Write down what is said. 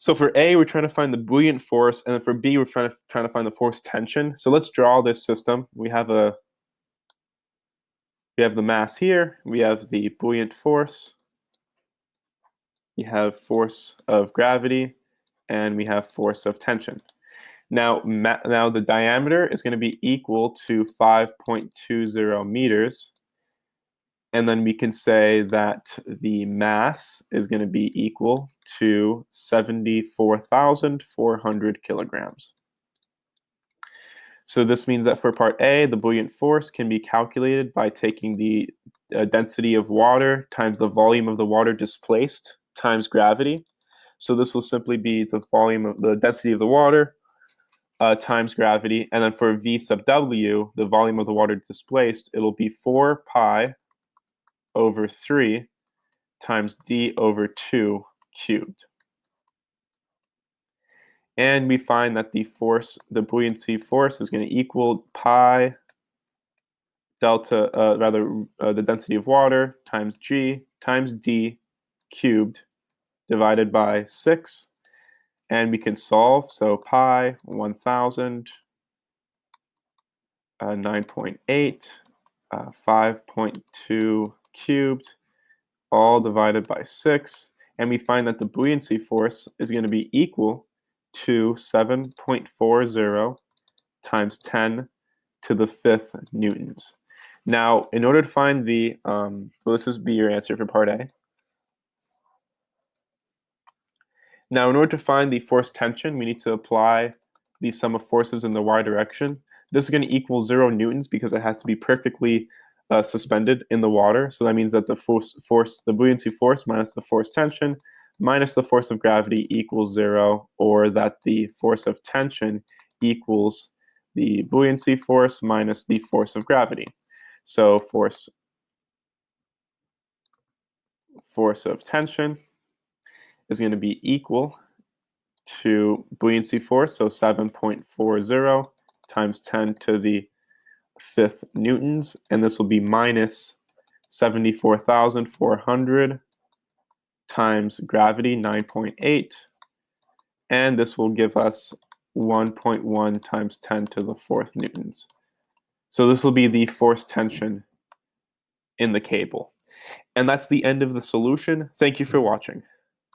So for A, we're trying to find the buoyant force, and then for B, we're trying to find the force tension. So let's draw this system. We have the mass here. We have the buoyant force. We have force of gravity, and we have force of tension. Now the diameter is going to be equal to 5.20 meters. And then we can say that the mass is going to be equal to 74,400 kilograms. So this means that for part A, the buoyant force can be calculated by taking the density of water times the volume of the water displaced times gravity. So this will simply be the volume of the density of the water times gravity. And then for V sub W, the volume of the water displaced, it'll be 4 pi over 3 times d over 2 cubed. And we find that the buoyancy force is going to equal pi delta, the density of water times g times d cubed divided by 6. And we can solve, so pi 1,000, 9.8, 5.2 cubed, all divided by 6. And we find that the buoyancy force is going to be equal to 7.40 times 10 to the 5th newtons. Now, in order to find the, well, this is be your answer for part A. Now, in order to find the force tension, we need to apply the sum of forces in the y direction. This is going to equal 0 newtons because it has to be perfectly suspended in the water. So that means that the buoyancy force minus the force tension minus the force of gravity equals 0, or that the force of tension equals the buoyancy force minus the force of gravity. So force of tension is going to be equal to buoyancy force, so 7.40 times 10 to the 5th newtons, and this will be minus 74,400 times gravity, 9.8, and this will give us 1.1 times 10 to the 4th newtons. So this will be the force tension in the cable. And that's the end of the solution. Thank you for watching.